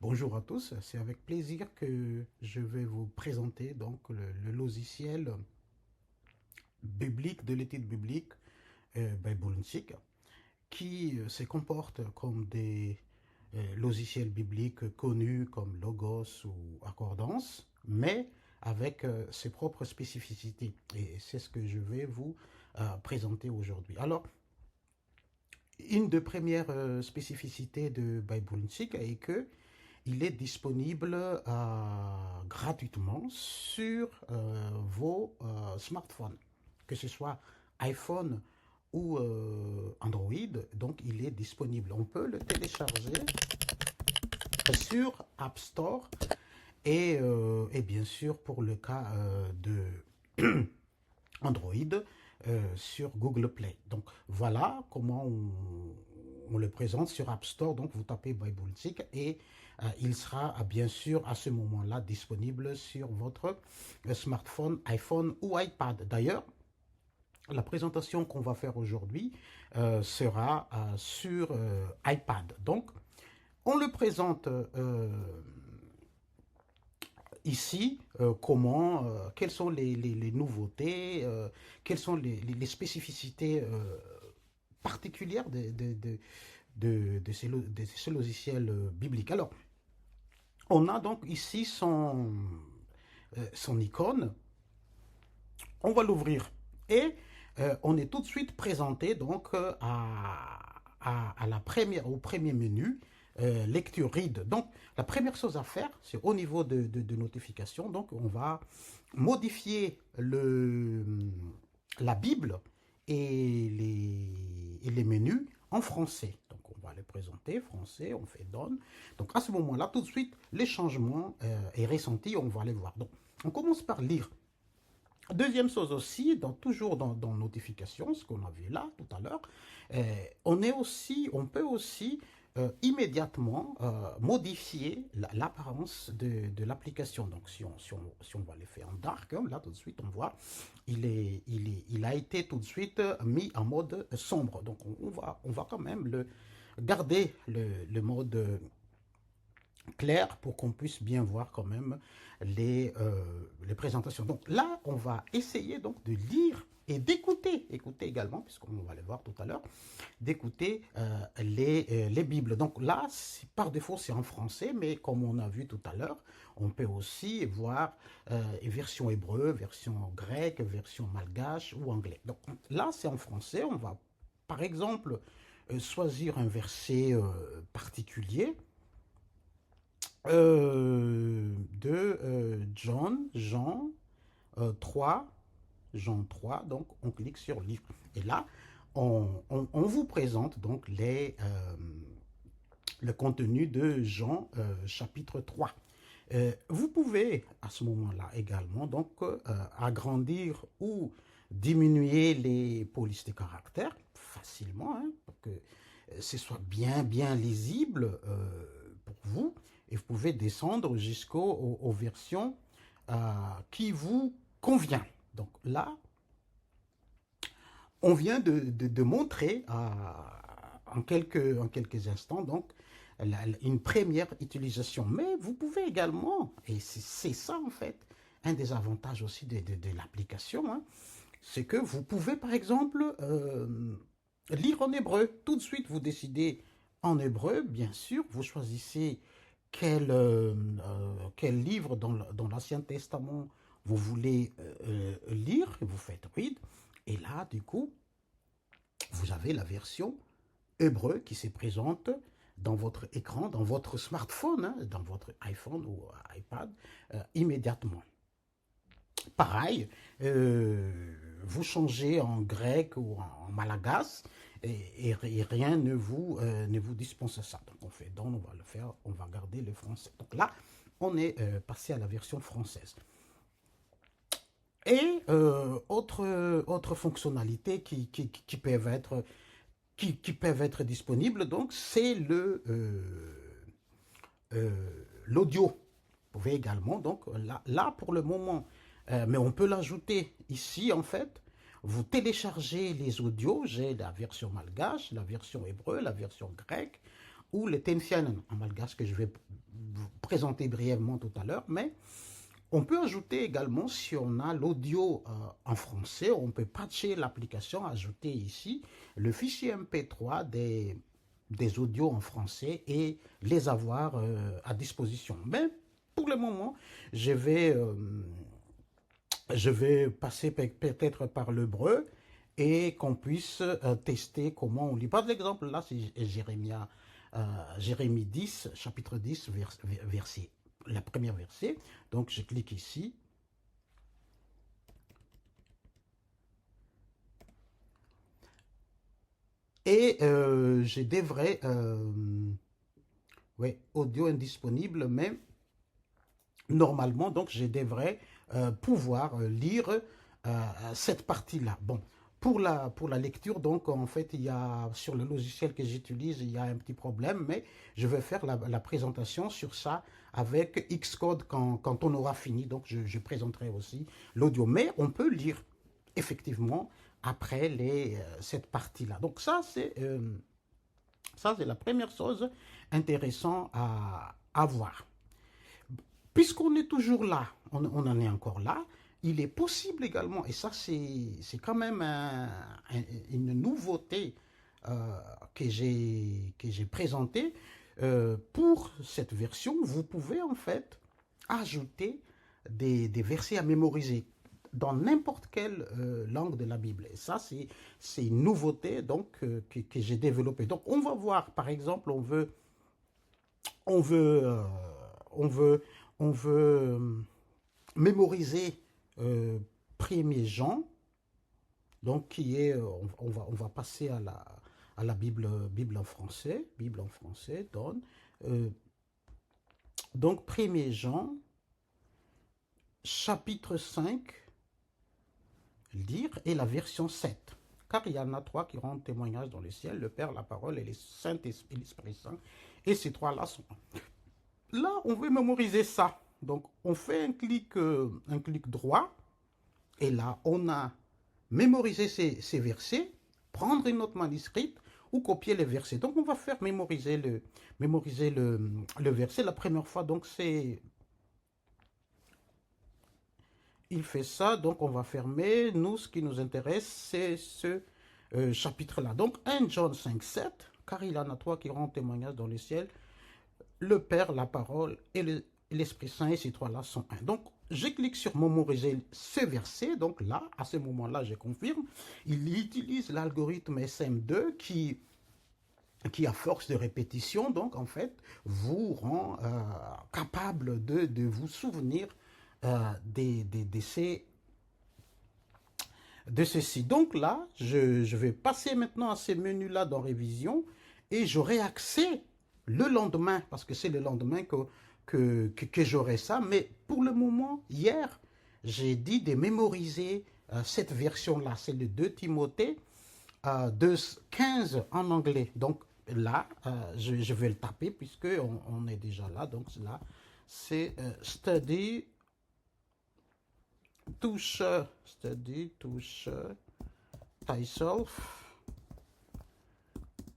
Bonjour à tous, c'est avec plaisir que je vais vous présenter donc le logiciel biblique de l'étude biblique Bijbelensik qui se comporte comme des logiciels bibliques connus comme Logos ou Accordance, mais avec ses propres spécificités. Et c'est ce que je vais vous présenter aujourd'hui. Alors, une des premières spécificités de Bijbelensik est que il est disponible gratuitement sur vos smartphones, que ce soit iPhone ou Android. Donc, il est disponible. On peut le télécharger sur App Store et bien sûr, pour le cas de Android, sur Google Play. Donc, voilà comment on le présente sur App Store. Donc, vous tapez Bijbelensik et il sera bien sûr à ce moment-là disponible sur votre smartphone, iPhone ou iPad. D'ailleurs, la présentation qu'on va faire aujourd'hui sera sur iPad. Donc, on le présente ici comment, quelles sont les nouveautés, quelles sont les spécificités particulières de ce logiciel biblique. Alors, on a donc ici son icône. On va l'ouvrir et on est tout de suite présenté donc au premier menu, lecture read. Donc la première chose à faire, c'est au niveau de notification. Donc on va modifier la Bible et les menus en français. Donc on va les présenter français, on fait donne. Donc à ce moment-là, tout de suite, les changements est ressenti, on va les voir. Donc on commence par lire. Deuxième chose aussi, toujours dans notification, ce qu'on a vu là tout à l'heure, on peut aussi immédiatement modifier l'apparence de l'application. Donc si on va le faire en dark, hein, là tout de suite on voit, il a été tout de suite mis en mode sombre. Donc on va quand même garder le mode clair pour qu'on puisse bien voir quand même les présentations. Donc là, on va essayer donc de lire et écouter également, puisqu'on va le voir tout à l'heure, d'écouter les Bibles. Donc là, par défaut, c'est en français, mais comme on a vu tout à l'heure, on peut aussi voir version hébreu, version grecque, version malgache ou anglais. Donc là, c'est en français. On va, par exemple, choisir un verset particulier de Jean 3, Jean 3, donc on clique sur livre. Et là, on vous présente donc le contenu de Jean chapitre 3. Vous pouvez à ce moment-là également donc agrandir ou diminuer les polices de caractère facilement, hein, pour que ce soit bien lisible pour vous. Et vous pouvez descendre jusqu'aux versions qui vous convient. Donc là, on vient de montrer en quelques instants donc une première utilisation. Mais vous pouvez également, et c'est ça en fait, un des avantages aussi de l'application, hein, c'est que vous pouvez par exemple lire en hébreu. Tout de suite, vous décidez en hébreu, bien sûr, vous choisissez quel livre dans l'Ancien Testament vous voulez lire, et vous faites read, et là, du coup, vous avez la version hébreu qui se présente dans votre écran, dans votre smartphone, hein, dans votre iPhone ou iPad, immédiatement. Pareil, vous changez en grec ou en malagasy et rien ne vous dispense ça. Donc on fait on va le faire, on va garder le français. Donc là, on est passé à la version française. Et autre fonctionnalité qui peuvent être disponibles, donc c'est l'audio. Vous pouvez également, donc là pour le moment, mais on peut l'ajouter ici en fait. Vous téléchargez les audios, j'ai la version malgache, la version hébreu, la version grecque ou le tensianen en malgache que je vais vous présenter brièvement tout à l'heure, mais on peut ajouter également, si on a l'audio en français, on peut patcher l'application, ajouter ici le fichier MP3 des audios en français et les avoir à disposition. Mais pour le moment, je vais passer peut-être par l'hébreu et qu'on puisse tester comment on lit. Par exemple, là, c'est Jérémie 10, chapitre 10, verset, la première verset. Donc, je clique ici. Et j'ai des vrais audio indisponibles, mais normalement, donc, je devrais pouvoir lire cette partie-là. Bon, pour la lecture, donc, en fait, il y a, sur le logiciel que j'utilise, il y a un petit problème, mais je vais faire la présentation sur ça avec Xcode quand on aura fini. Donc, je présenterai aussi l'audio. Mais on peut lire, effectivement, après cette partie-là. Donc, ça, c'est la première chose intéressante à voir. Puisqu'on est toujours là, on en est encore là, il est possible également, et ça c'est quand même une nouveauté que j'ai présentée, pour cette version, vous pouvez en fait ajouter des versets à mémoriser dans n'importe quelle langue de la Bible. Et ça, c'est une nouveauté donc, que j'ai développée. Donc on va voir, par exemple, on veut mémoriser 1er Jean, donc qui est, on va passer à la Bible en français, donne. Donc 1er Jean, chapitre 5, lire, et la version 7. Car il y en a 3 qui rendent témoignage dans le ciel, le Père, la parole et l'Esprit Saint. Et ces 3-là sont... Là, on veut mémoriser ça. Donc, on fait un clic droit. Et là, on a mémorisé ces versets, prendre une note manuscrite ou copier les versets. Donc, on va faire mémoriser le verset. La première fois, donc, c'est... Il fait ça, donc on va fermer. Nous, ce qui nous intéresse, c'est ce chapitre-là. Donc, 1 Jean 5, 7, car il y en a 3 qui rendent témoignage dans le ciel, le Père, la parole et l'Esprit Saint, et ces 3-là sont un. Donc, je clique sur mémoriser ce verset. Donc là, à ce moment-là, je confirme. Il utilise l'algorithme SM2 qui, à force de répétition, donc en fait, vous rend capable de vous souvenir de ceci. Donc là, je vais passer maintenant à ces menus-là dans révision et j'aurai accès le lendemain, parce que c'est le lendemain que j'aurai ça. Mais pour le moment, hier, j'ai dit de mémoriser cette version-là. C'est le 2 Timothée 15 en anglais. Donc là, je vais le taper puisque on est déjà là. Donc là, c'est study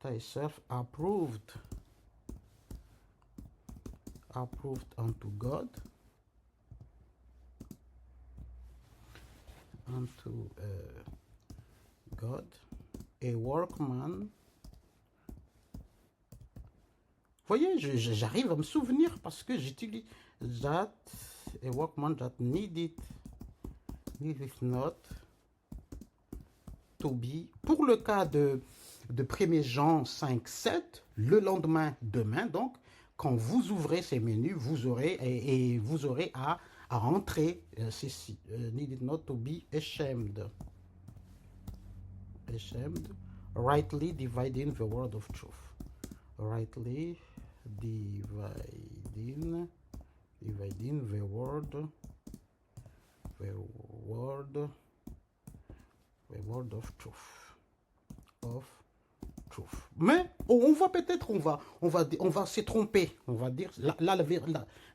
thyself approved unto God, a workman. Vous voyez, j'arrive à me souvenir parce que j'utilise a workman that needed not to be. Pour le cas de 1er Jean 5, 7, le lendemain, demain, donc, quand vous ouvrez ces menus, vous aurez à rentrer ceci. Needed not to be ashamed. Rightly dividing the word of truth. Rightly dividing the word of truth. Mais on va peut-être, on va se tromper. On va dire,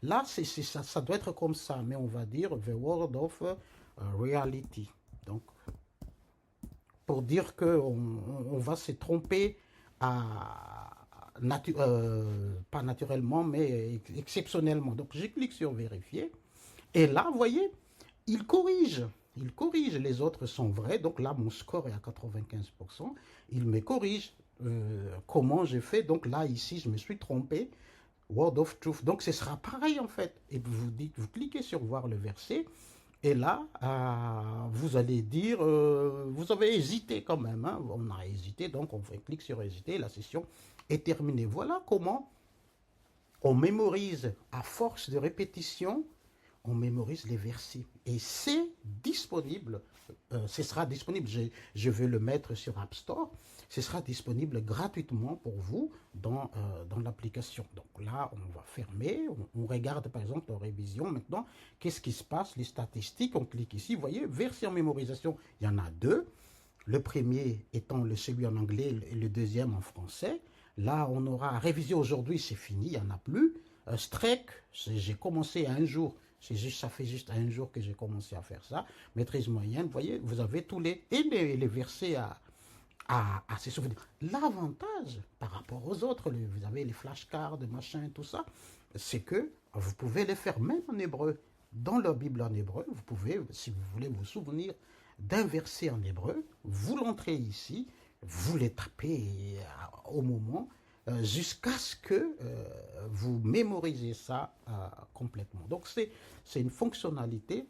là ça doit être comme ça, mais on va dire the word of reality. Donc, pour dire que on va se tromper pas naturellement, mais exceptionnellement. Donc, je clique sur vérifier. Et là, vous voyez, il corrige. Il corrige. Les autres sont vrais. Donc là, mon score est à 95%. Il me corrige comment j'ai fait. Donc là, ici, je me suis trompé. Word of Truth. Donc ce sera pareil en fait. Et vous cliquez sur voir le verset. Et là, vous allez dire, vous avez hésité quand même. Hein. On a hésité, donc on fait clic sur hésiter. La session est terminée. Voilà comment on mémorise à force de répétition, on mémorise les versets. Et c'est disponible, ce sera disponible, je vais le mettre sur App Store, ce sera disponible gratuitement pour vous dans l'application. Donc là, on va fermer, on regarde par exemple en révision maintenant, qu'est-ce qui se passe, les statistiques, on clique ici, vous voyez, version mémorisation, il y en a deux. Le premier étant celui en anglais et le deuxième en français. Là, on aura révisé aujourd'hui, c'est fini, il n'y en a plus. Strek, j'ai commencé un jour, ça fait juste un jour que j'ai commencé à faire ça. Maîtrise moyenne, vous voyez, vous avez tous les versets à se souvenir. L'avantage par rapport aux autres, vous avez les flashcards, machin, tout ça, c'est que vous pouvez les faire même en hébreu. Dans leur Bible en hébreu, vous pouvez, si vous voulez vous souvenir d'un verset en hébreu, vous l'entrez ici, vous les tapez au moment jusqu'à ce que vous mémorisez ça complètement. Donc c'est une fonctionnalité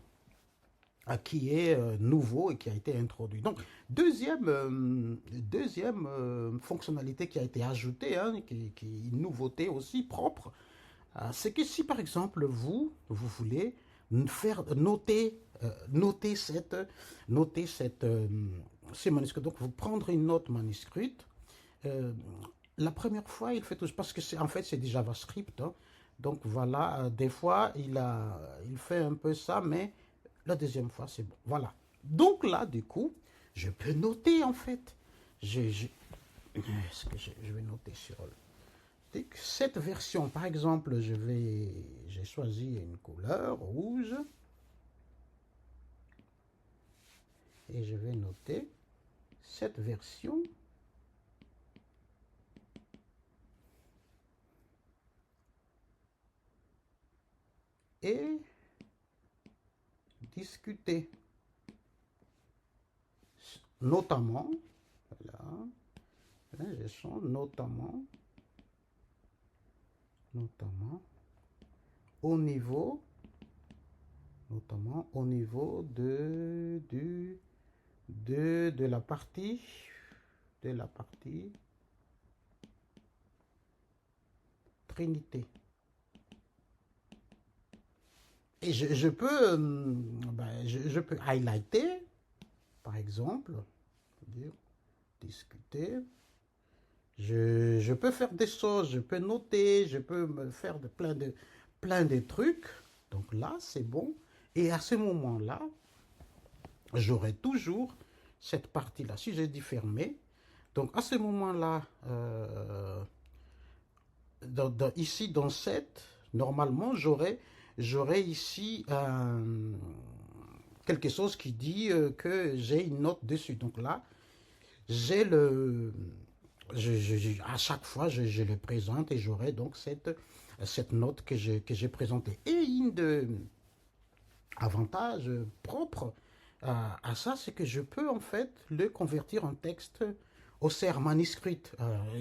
qui est nouveau et qui a été introduit. Donc deuxième fonctionnalité qui a été ajoutée, hein, qui est une nouveauté aussi propre, c'est que si par exemple vous voulez faire noter ces manuscrits. Donc, vous prendre une note manuscrite. La première fois, il fait tout parce que en fait, c'est du JavaScript. Hein. Donc, voilà, des fois, il fait un peu ça, mais la deuxième fois, c'est bon. Voilà. Donc, là, du coup, je peux noter, en fait. Est-ce que je vais noter sur cette version? Par exemple, j'ai choisi une couleur rouge. Et je vais noter cette version et discuter. Notamment, voilà, gestion, notamment au niveau de la partie Trinité. Et je peux je peux highlighter, par exemple, dire, discuter. Je peux faire des choses, je peux noter, je peux me faire plein de trucs. Donc là, c'est bon. Et à ce moment-là, j'aurai toujours cette partie-là. Si j'ai dit fermer, donc à ce moment-là, ici dans cette, normalement, j'aurai ici quelque chose qui dit que j'ai une note dessus. Donc là, j'ai à chaque fois, je le présente et j'aurai donc cette note que j'ai présentée. Et une avantage propre à ça, c'est que je peux en fait le convertir en texte au CR manuscrit.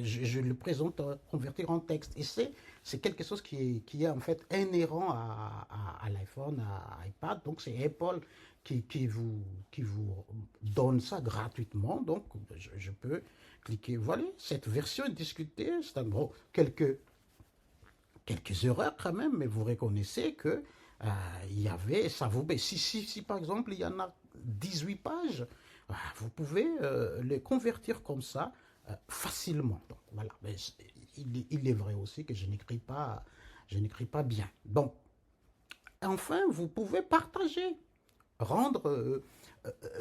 Je le présente convertir en texte. Et c'est quelque chose qui est en fait inhérent à l'iPhone, à iPad. Donc c'est Apple qui vous donne ça gratuitement. Donc je peux cliquer. Voilà, cette version est discutée. C'est un gros quelques erreurs quand même, mais vous reconnaissez que il y avait, ça vous, si par exemple il y en a 18 pages, vous pouvez les convertir comme ça facilement. Donc voilà, mais il est vrai aussi que je n'écris pas bien. Donc enfin, vous pouvez partager, rendre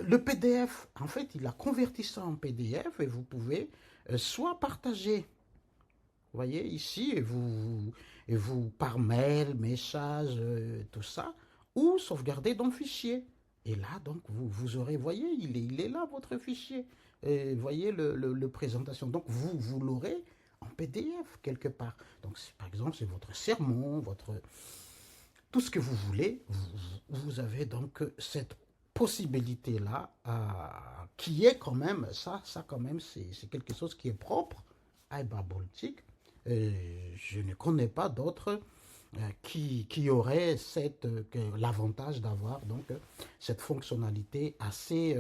le PDF. En fait, il a converti ça en PDF et vous pouvez soit partager. Vous voyez ici, et vous par mail, message, tout ça, ou sauvegarder dans le fichier. Et là, donc, vous aurez, voyez, il est là, votre fichier. Voyez le présentation. Donc, vous l'aurez en PDF quelque part. Donc, par exemple, c'est votre sermon, tout ce que vous voulez, vous avez donc cette possibilité-là, qui est quand même, ça quand même, c'est quelque chose qui est propre à Baltic. Je ne connais pas d'autres qui auraient l'avantage d'avoir donc cette fonctionnalité assez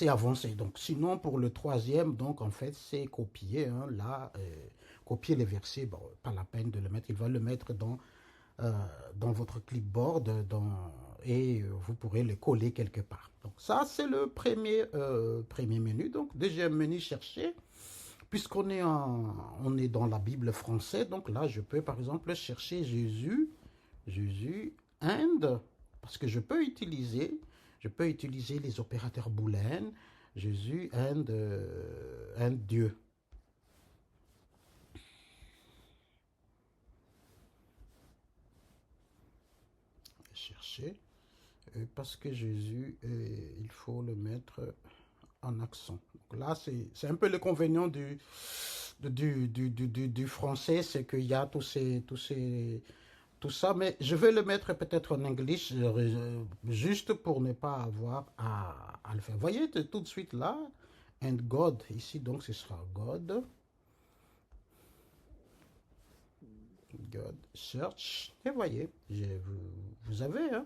avancée. Donc, sinon, pour le troisième, donc en fait, c'est copier. Hein, là, copier les versets, bon, pas la peine de le mettre. Il va le mettre dans votre clipboard et vous pourrez le coller quelque part. Donc ça, c'est le premier menu. Donc, deuxième menu, chercher. Puisqu'on est, on est dans la Bible française, donc là, je peux par exemple chercher Jésus, Inde, parce que je peux utiliser les opérateurs booléens, Jésus, Inde, Inde, Dieu. Chercher, parce que Jésus, il faut le mettre en accent. Donc là, c'est un peu l'inconvénient du français, c'est qu'il y a tout ça, mais je vais le mettre peut-être en anglais, juste pour ne pas avoir à le faire. Vous voyez tout de suite là, and God, ici donc ce sera God. God, search, et voyez, vous avez, hein,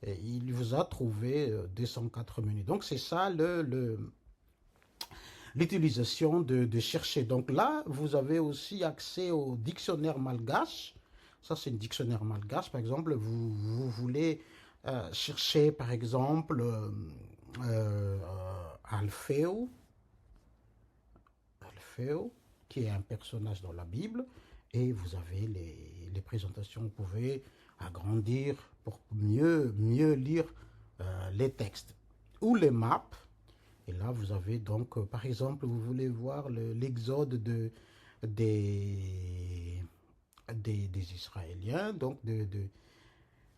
et il vous a trouvé 204 menus. Donc c'est ça l'utilisation de chercher. Donc là, vous avez aussi accès au dictionnaire malgache. Ça, c'est un dictionnaire malgache. Par exemple, vous voulez chercher, par exemple, Alpheo, qui est un personnage dans la Bible. Et vous avez les présentations. Vous pouvez agrandir pour mieux lire les textes. Ou les maps. Et là, vous avez donc, par exemple, vous voulez voir l'exode des Israéliens. Donc,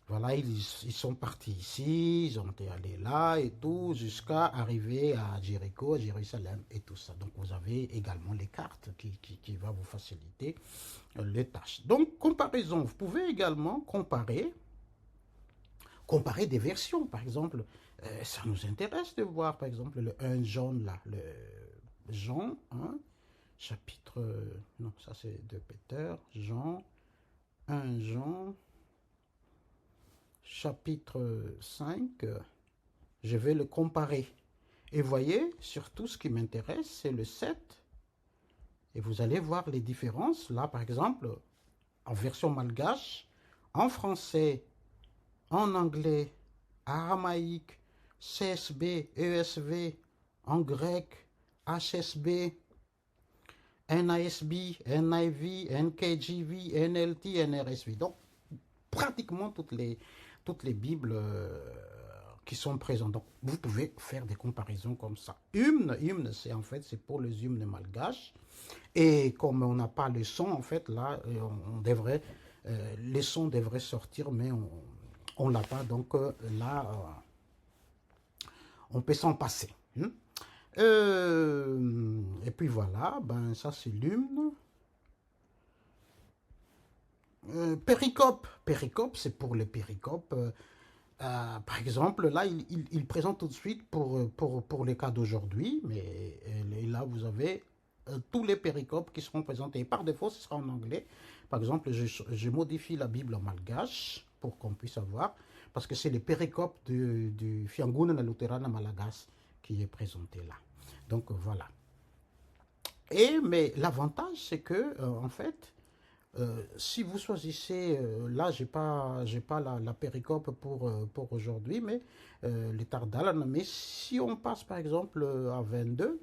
voilà, ils sont partis ici, ils ont été allés là et tout, jusqu'à arriver à Jéricho, à Jérusalem et tout ça. Donc, vous avez également les cartes qui vont vous faciliter les tâches. Donc, comparaison, vous pouvez également comparer des versions. Par exemple, ça nous intéresse de voir, par exemple, le 1 Jean, là, le Jean 1, chapitre, non, ça c'est de Peter, Jean, 1 Jean, chapitre 5, je vais le comparer. Et voyez, surtout ce qui m'intéresse, c'est le 7. Et vous allez voir les différences. Là, par exemple, en version malgache, en français, en anglais, aramaïque, CSB, ESV, en grec, HSB, NASB, NIV, NKJV, NLT, NRSV. Donc, pratiquement toutes les Bibles qui sont présentes. Donc, vous pouvez faire des comparaisons comme ça. Hymne, c'est en fait, c'est pour les hymnes malgaches. Et comme on n'a pas le son, en fait, là, les sons devraient sortir, mais on l'a pas. Donc là, on peut s'en passer. Et puis voilà, ben ça c'est l'hymne. Péricope, c'est pour les péricopes. Par exemple, là, il présente tout de suite pour les cas d'aujourd'hui, mais là, vous avez tous les péricopes qui seront présentés. Par défaut, ce sera en anglais. Par exemple, je modifie la Bible en malgache pour qu'on puisse avoir, parce que c'est les péricopes du Fianguna Luterana Malagas qui est présenté là. Donc, voilà. Mais l'avantage, c'est que, en fait, si vous choisissez, là j'ai pas la péricope pour aujourd'hui, mais les Tardal, mais si on passe par exemple à 22,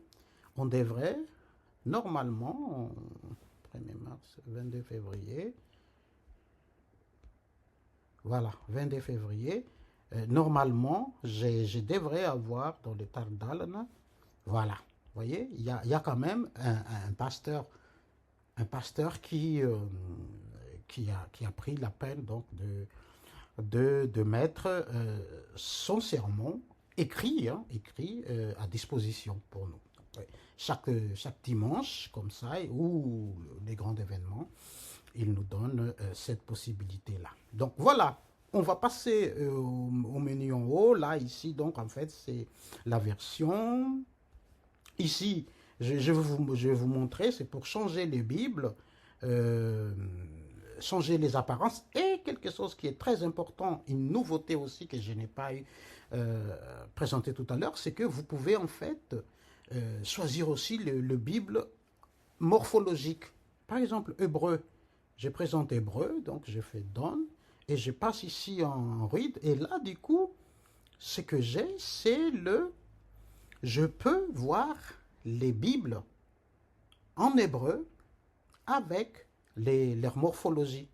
on devrait normalement, 1er mars, 22 février, voilà, 22 février, normalement je devrais avoir dans les Tardal, voilà, vous voyez, il y a quand même un pasteur qui a pris la peine donc de mettre son sermon écrit à disposition pour nous. chaque dimanche, comme ça, ou les grands événements, il nous donne cette possibilité-là. Donc voilà, on va passer au menu en haut. Là, ici, donc, en fait, c'est la version. Ici, je vais vous montrer, c'est pour changer les Bibles, euh, changer les apparences. Et quelque chose qui est très important, une nouveauté aussi que je n'ai pas eu présenté tout à l'heure, c'est que vous pouvez en fait choisir aussi le Bible morphologique. Par exemple, hébreu. Je présente hébreu, donc je fais donne et je passe ici en read. Et là, du coup, ce que j'ai, c'est je peux voir les Bibles en hébreu avec leur morphologie.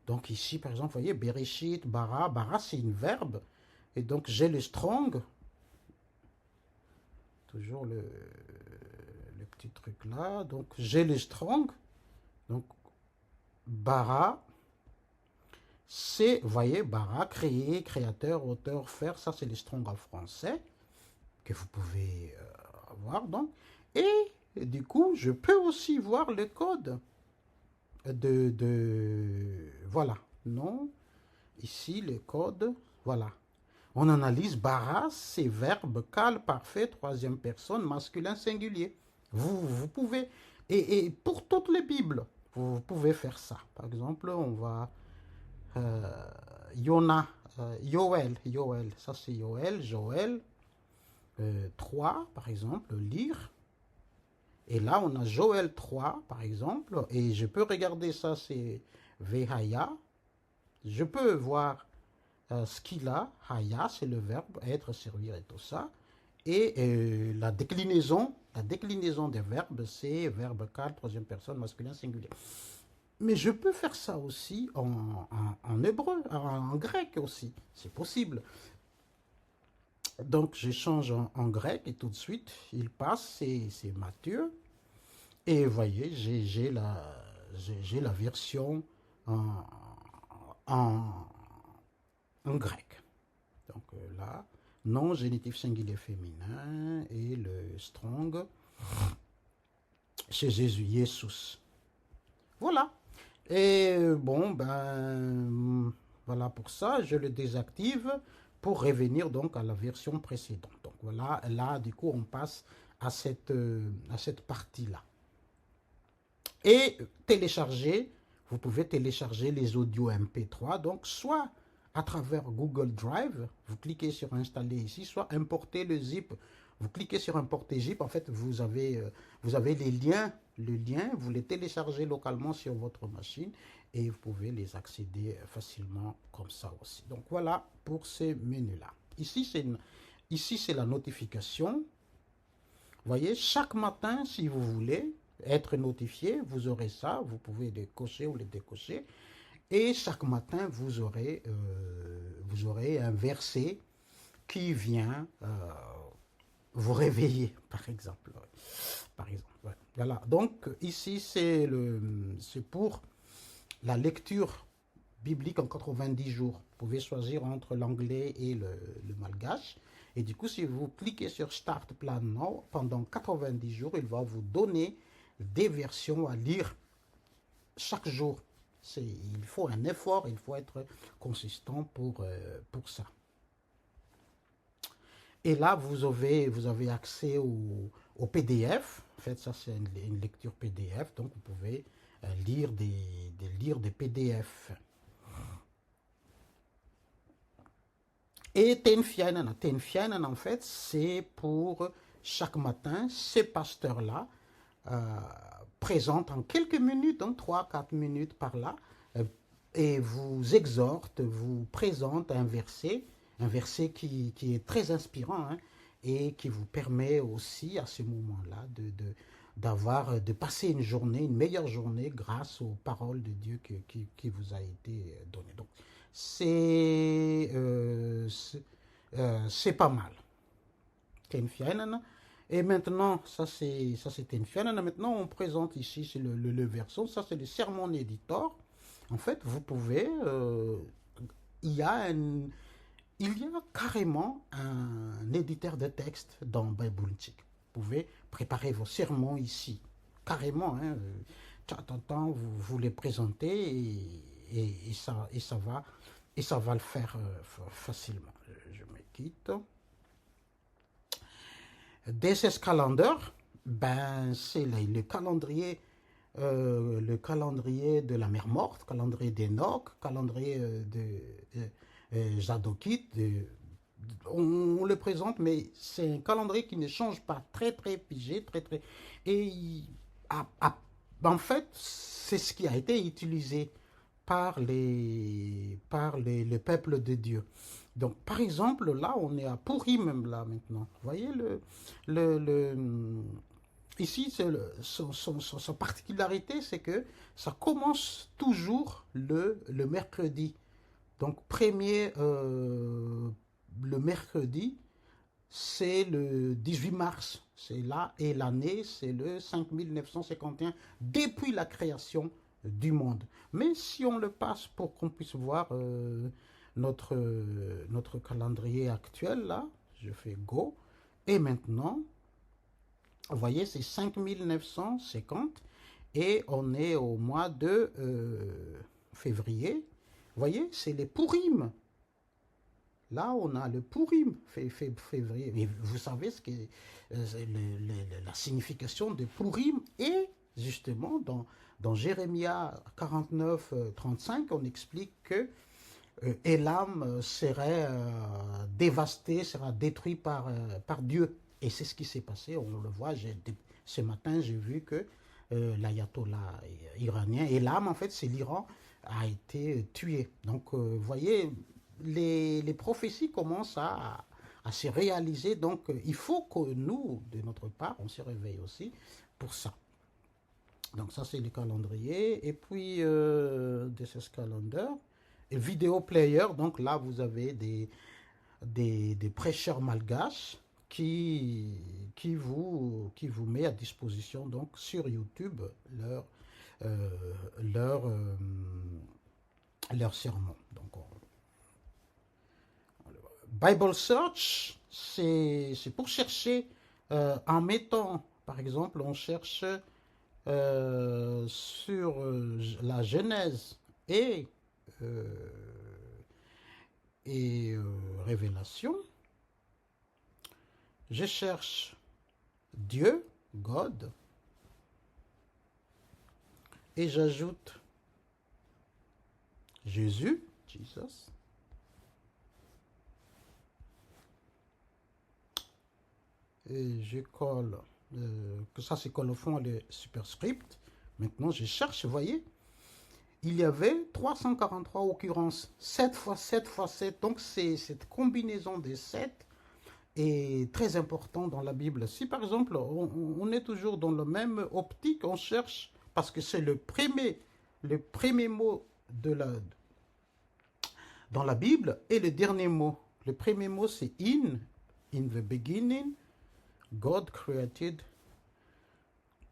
Donc ici, par exemple, vous voyez, Bereshit, Bara. Bara, c'est une verbe. Et donc, j'ai le strong. Toujours le petit truc là. Donc, j'ai le strong. Donc, Bara, c'est, vous voyez, Bara, créer, créateur, auteur, faire. Ça, c'est le strong en français que vous pouvez avoir. Donc, et du coup, je peux aussi voir le code voilà, non, ici, le code, voilà. On analyse Bara, c'est verbe, cal, parfait, troisième personne, masculin, singulier. Vous pouvez, et pour toutes les Bibles, vous pouvez faire ça. Par exemple, on va, Yona, Yoel, ça c'est Yoel, Joël, 3, par exemple, lire. Et là, on a Joël 3, par exemple, et je peux regarder ça, c'est Vehaya. Je peux voir ce qu'il a, Haya, c'est le verbe, être, servir et tout ça. Et la déclinaison des verbes, c'est verbe cal, troisième personne, masculin, singulier. Mais je peux faire ça aussi en hébreu, en grec aussi, c'est possible. Donc je change en grec et tout de suite, il passe, c'est Matthieu. Et vous voyez, j'ai la version en, en, en grec. Donc là, nom, génitif singulier féminin et le strong chez Jésus, Jesus. Voilà. Et bon, ben, voilà pour ça, je le désactive pour revenir donc à la version précédente. Donc voilà, là, du coup, on passe à cette partie-là. Et télécharger, vous pouvez télécharger les audios MP3, donc soit à travers Google Drive, vous cliquez sur installer ici, soit importer le zip. Vous cliquez sur importer zip, en fait, vous avez les liens, vous les téléchargez localement sur votre machine et vous pouvez les accéder facilement comme ça aussi. Donc voilà pour ces menus-là. Ici, c'est la notification. Vous voyez, chaque matin, si vous voulez être notifié, vous aurez ça. Vous pouvez les cocher ou les décocher. Et chaque matin, vous aurez un verset qui vient vous réveiller, par exemple. Ouais. Voilà. Donc, ici, c'est pour la lecture biblique en 90 jours. Vous pouvez choisir entre l'anglais et le malgache. Et du coup, si vous cliquez sur Start Plan Now, pendant 90 jours, il va vous donner des versions à lire chaque jour. Il faut un effort, il faut être consistant pour ça. Et là, vous avez accès au PDF. En fait, ça, c'est une lecture PDF. Donc, vous pouvez lire des PDF. Et Tenfianen, en fait, c'est pour chaque matin, ces pasteurs-là présentent en quelques minutes, donc 3-4 minutes par là, et vous exhortent, vous présentent un verset qui est très inspirant, hein, et qui vous permet aussi à ce moment-là de passer une meilleure journée grâce aux paroles de Dieu qui vous a été données. Donc, c'est pas mal. Et maintenant, ça c'est Tenfianen. Maintenant, on présente ici, c'est le verso. Ça, c'est le sermon éditeur. En fait, vous pouvez... il y a carrément un éditeur de texte dans Bible. Vous pouvez préparez vos sermons ici. Carrément, hein, vous les présentez et ça va le faire facilement. Je me quitte. DSS Calendar, ben, c'est le calendrier de la mer morte, calendrier d'Enoch, calendrier de Zadokite. On le présente, mais c'est un calendrier qui ne change pas, très très figé, très très. Et en fait, c'est ce qui a été utilisé le peuple de Dieu. Donc, par exemple, là, on est à Purim, là, maintenant. Vous voyez, ici, sa particularité, c'est que ça commence toujours le mercredi. Donc, le mercredi, c'est le 18 mars. C'est là, et l'année, c'est le 5951, depuis la création du monde. Mais si on le passe pour qu'on puisse voir notre calendrier actuel, là, je fais Go, et maintenant, vous voyez, c'est 5950, et on est au mois de février. Vous voyez, c'est les Purim. Là, on a le Purim, février. Mais vous savez ce que la signification de Purim est justement dans Jérémia 49, 35, on explique que Élam serait dévasté, sera détruit par Dieu. Et c'est ce qui s'est passé, on le voit. Ce matin, j'ai vu que l'ayatollah iranien, Élam, en fait, c'est l'Iran, a été tué. Donc, vous voyez, les prophéties commencent à se réaliser. Donc, il faut que nous, de notre part, on se réveille aussi pour ça. Donc, ça, c'est le calendrier. Et puis, DSS Calendar. Et Vidéo Player. Donc, là, vous avez des prêcheurs malgaches qui vous met à disposition, donc, sur YouTube, leur sermon. Donc, Bible Search, c'est pour chercher en mettant, par exemple, on cherche sur la Genèse et Révélation. Je cherche Dieu, God, et j'ajoute Jésus, Jesus. Et je colle, que ça c'est colle au fond le superscript. Maintenant je cherche, vous voyez, il y avait 343 occurrences, 7 fois 7 fois 7, donc c'est cette combinaison des 7 est très important dans la Bible. Si par exemple on est toujours dans le même optique, on cherche, parce que c'est le premier mot dans la Bible et le dernier mot. Le premier mot c'est in the beginning, God created,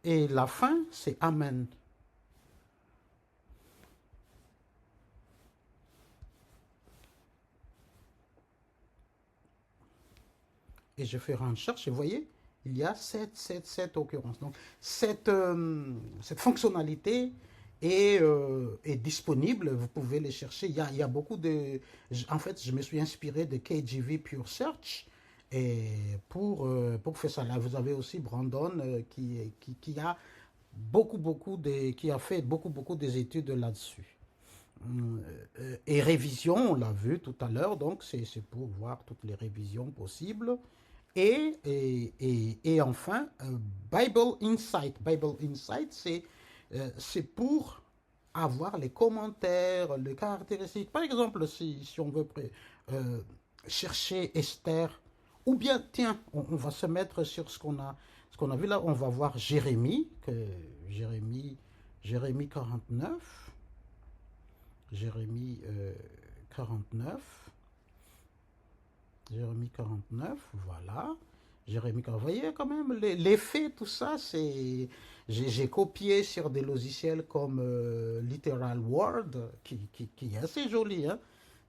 et la fin c'est Amen. Et je fais une recherche et vous voyez, il y a 7 occurrences. Donc cette fonctionnalité est disponible, vous pouvez les chercher. Il y a beaucoup de... En fait, je me suis inspiré de KJV Pure Search et pour faire ça. Là, vous avez aussi Brandon qui a qui a fait beaucoup des études là-dessus. Et révision, on l'a vu tout à l'heure, donc c'est pour voir toutes les révisions possibles. Et enfin, Bible Insight. Bible Insight, c'est pour avoir les commentaires, les caractéristiques. Par exemple, si on veut chercher Esther, ou bien, tiens, on va se mettre sur ce qu'on a vu là, on va voir Jérémie 49. Jérémie 49. Jérémie 49, voilà. Jérémie 49, vous voyez quand même, les faits, tout ça, c'est... J'ai copié sur des logiciels comme Literal Word, qui est assez joli, hein,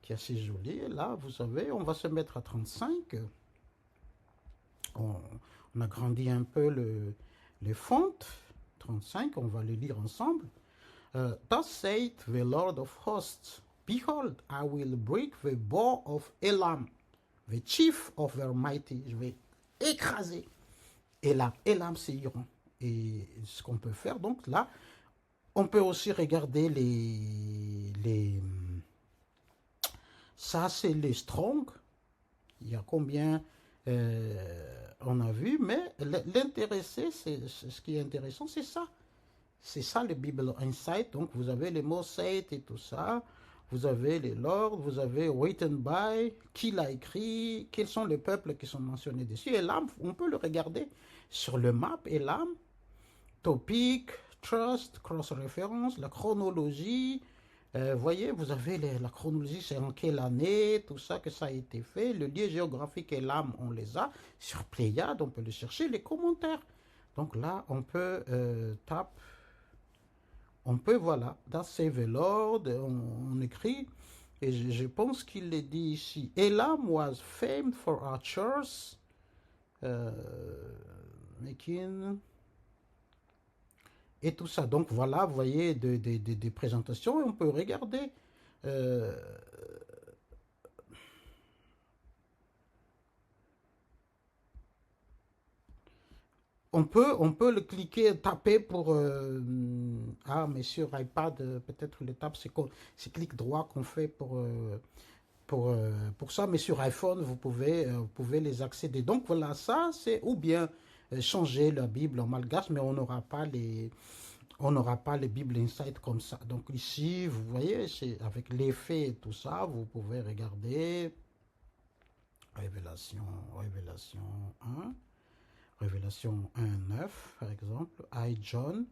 qui est assez joli. Et là, vous savez, on va se mettre à 35. On On agrandit un peu les fontes. 35, on va le lire ensemble. Thus saith the Lord of hosts, Behold, I will break the bow of Elam, the chief of their mighty. Je vais écraser Elam. Elam, c'est Iran. Et ce qu'on peut faire, donc là, on peut aussi regarder ça, c'est les strong. Il y a combien on a vu, mais l'intéressé, ce qui est intéressant, c'est ça. C'est ça le Bible Insight. Donc, vous avez les mots saint et tout ça. Vous avez les lords, vous avez written by, qui l'a écrit, quels sont les peuples qui sont mentionnés dessus. Et là, on peut le regarder sur le map. Et là, topic, trust, cross-référence, la chronologie. Voyez, vous avez la chronologie, c'est en quelle année, tout ça, que ça a été fait. Le lieu géographique et l'âme, on les a. Sur Pléiade, on peut le chercher, les commentaires. Donc là, on peut taper. On peut, voilà, dans Save the Lord, on écrit, et je pense qu'il est dit ici, Elam was famed for archers, making, et tout ça. Donc voilà, vous voyez des présentations, et on peut regarder. On peut le cliquer, taper pour... mais sur iPad, peut-être le tape, c'est clic droit qu'on fait pour ça. Mais sur iPhone, vous pouvez les accéder. Donc voilà, ça, c'est ou bien changer la Bible en malgache, mais on n'aura pas les Bible Insight comme ça. Donc ici, vous voyez, avec l'effet et tout ça, vous pouvez regarder Révélation 1. Révélation 1.9, par exemple, I, John,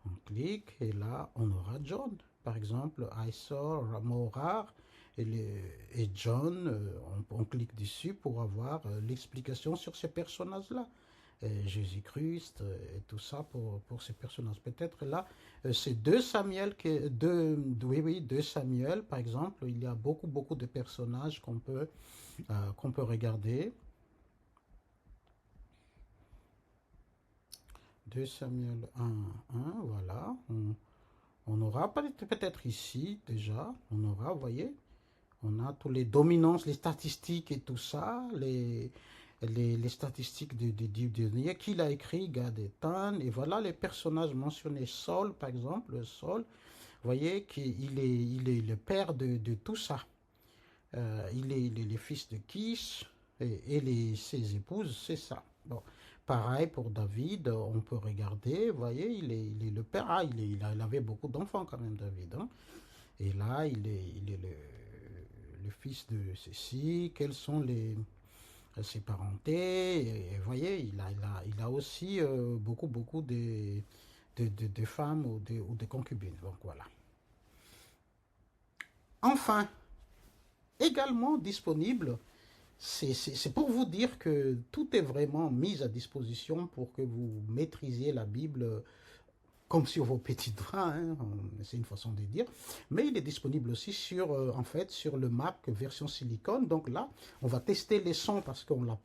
on clique et là, on aura John. Par exemple, I saw, mot rare, et John, on clique dessus pour avoir l'explication sur ces personnages-là. Jésus-Christ et tout ça pour ces personnages. Peut-être là, c'est 2 Samuel, 2 Samuel, par exemple, il y a beaucoup de personnages qu'on peut regarder. 2 Samuel 1, voilà. On aura peut-être ici déjà, on aura, vous voyez, on a tous les dominances, les statistiques et tout ça, les statistiques de qui l'a écrit, Gad et Tan, et voilà les personnages mentionnés. Saul, par exemple, Saul, vous voyez qu'il est le père de tout ça. Il est le fils de Kish et ses épouses, c'est ça. Bon. Pareil pour David, on peut regarder, vous voyez, il est le père, il avait beaucoup d'enfants quand même, David. Hein. Et là, il est le fils de ceci, quelles sont ses parentés, et vous voyez, il a aussi beaucoup de femmes ou de concubines, donc voilà. Enfin, également disponible, c'est pour vous dire que tout est vraiment mis à disposition pour que vous maîtrisiez la Bible comme sur vos petits doigts, hein, c'est une façon de dire. Mais il est disponible aussi sur le Mac version silicone. Donc là, on va tester les sons parce qu'on n'a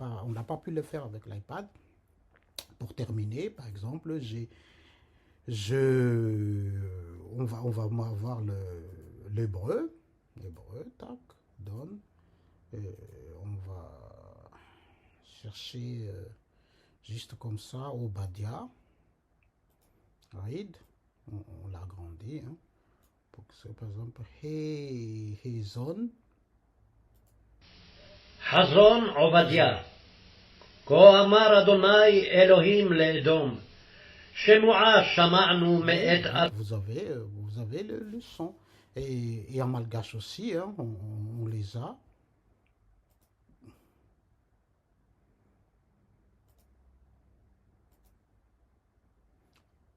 pas pu le faire avec l'iPad. Pour terminer, par exemple, on va avoir l'hébreu, tac, donne. On va chercher juste comme ça Obadiah. Read. On l'agrandit. Hein, pour que c'est par exemple Hazon. חזון עובדיה. כה אמר אדוני אלוהים לאדום. שמועה שמענו מאת... Vous avez le son. Et en malgache aussi, hein, on les a.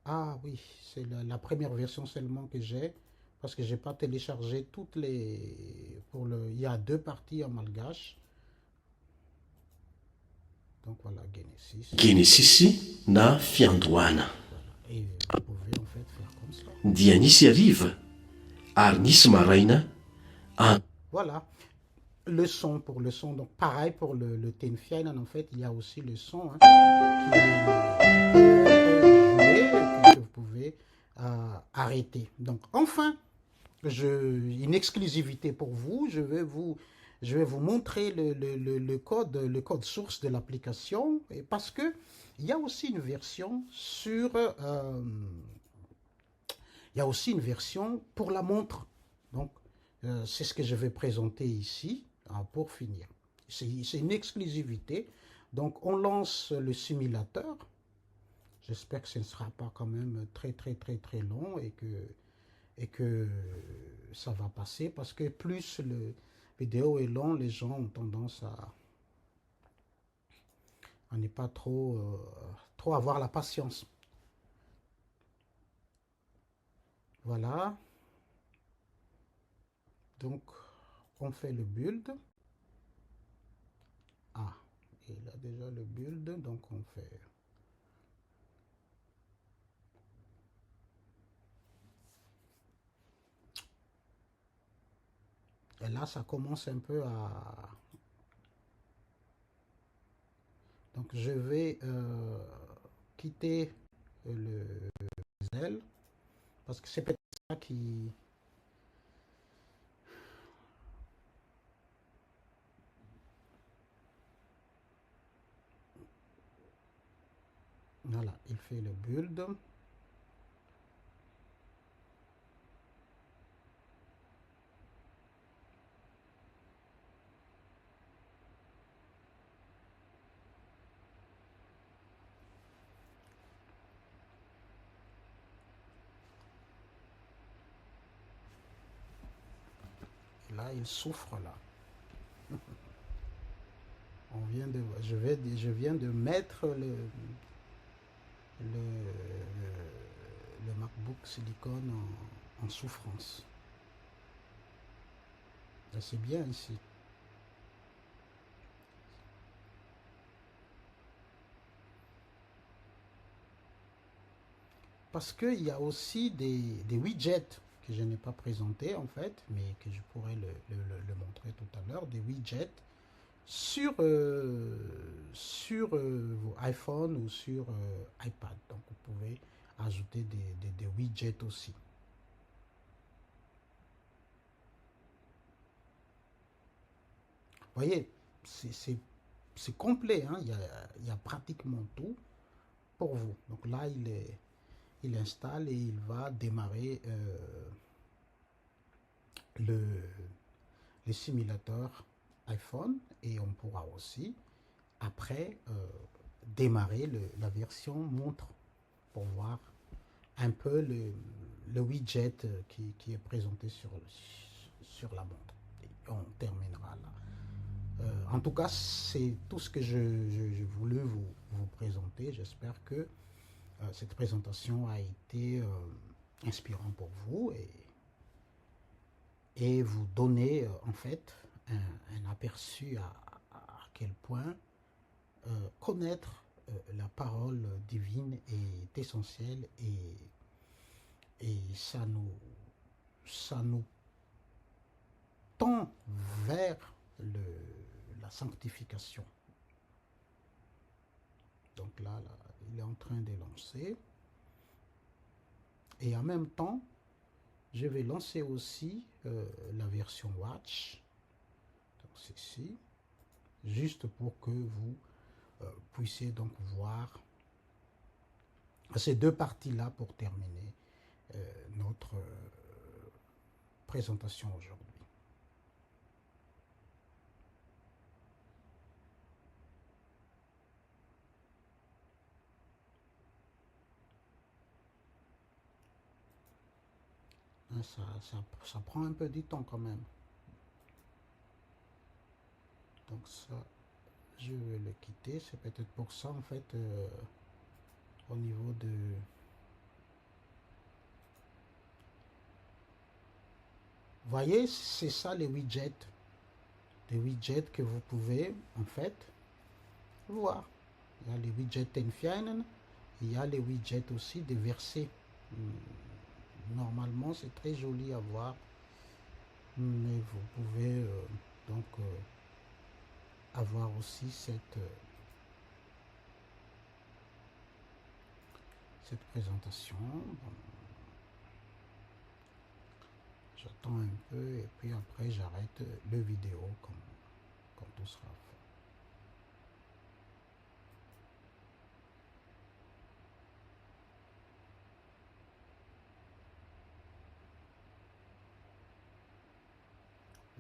Ah oui, c'est la première version seulement que j'ai, parce que j'ai pas téléchargé toutes les... il y a 2 parties en malgache. Donc voilà, Genesis. Genesis na fiandohana. Et vous pouvez en fait faire comme ça. Dia nisy hariva, ary nisy maraina. Voilà. le son, pour le son. Donc, pareil pour le Tenfiane, en fait, il y a aussi le son que vous pouvez arrêter. Donc, enfin, une exclusivité pour vous. Je vais vous montrer le code source de l'application, parce que il y a aussi une version il y a aussi une version pour la montre. Donc, c'est ce que je vais présenter ici pour finir. C'est une exclusivité. Donc, on lance le simulateur. J'espère que ce ne sera pas quand même très long et que ça va passer, parce que plus le vidéo est long, les gens ont tendance à ne pas trop avoir la patience. Voilà. Donc, on fait le build. Ah, il a déjà le build, donc on fait... Et là, ça commence un peu à... Donc, je vais quitter le Zelle, parce que c'est peut-être ça qui... Voilà, il fait le build. Et là, il souffre là. Je viens de mettre le MacBook Silicon en souffrance. C'est bien ici. Parce qu'il y a aussi des widgets que je n'ai pas présentés en fait, mais que je pourrais le montrer tout à l'heure, des widgets sur vos iPhones ou sur iPad. Donc vous pouvez ajouter des widgets aussi. Vous voyez, c'est complet, hein? Il y a pratiquement tout pour vous. Donc là, il installe et il va démarrer le simulateur iPhone, et on pourra aussi après démarrer la version montre pour voir un peu le widget qui est présenté sur la montre. Et on terminera là. En tout cas, c'est tout ce que je voulais vous présenter. J'espère que cette présentation a été inspirante pour vous et vous donner en fait un aperçu à quel point connaître la parole divine est essentiel, et ça nous tend vers la sanctification. Donc là, il est en train de lancer. Et en même temps, je vais lancer aussi la version Watch. Donc c'est ici. Juste pour que vous puissiez donc voir ces deux parties-là pour terminer notre présentation aujourd'hui. Ça prend un peu du temps quand même. Donc ça, je vais le quitter. C'est peut-être pour ça en fait au niveau de... Vous voyez, c'est ça les widgets. Des widgets que vous pouvez en fait voir. Il y a les widgets Tenfiane, il y a les widgets aussi des versets. Normalement, c'est très joli à voir, mais vous pouvez donc avoir aussi cette présentation. Bon, j'attends un peu et puis après j'arrête le vidéo quand tout sera fait.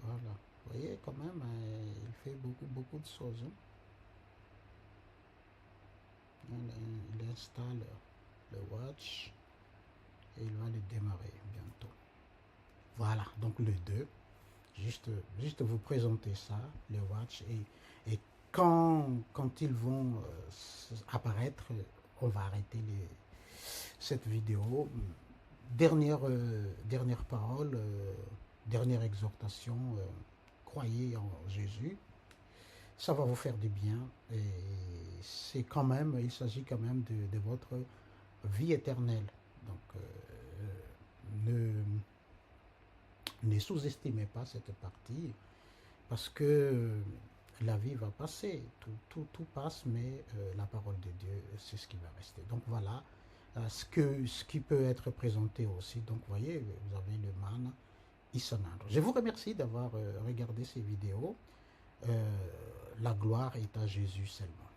Voilà, vous voyez quand même, il fait beaucoup de choses. Hein. Il installe le watch et il va le démarrer bientôt. Voilà, donc le 2, juste vous présenter ça, le watch, et quand ils vont apparaître, on va arrêter cette vidéo. Dernière parole, dernière exhortation, croyez en Jésus, ça va vous faire du bien, et c'est quand même, il s'agit quand même de votre vie éternelle. Donc ne sous-estimez pas cette partie, parce que la vie va passer, tout passe, mais la parole de Dieu, c'est ce qui va rester. Donc voilà, ce qui peut être présenté aussi. Donc vous voyez, vous avez le man Isanandro. Je vous remercie d'avoir regardé ces vidéos. La gloire est à Jésus seulement.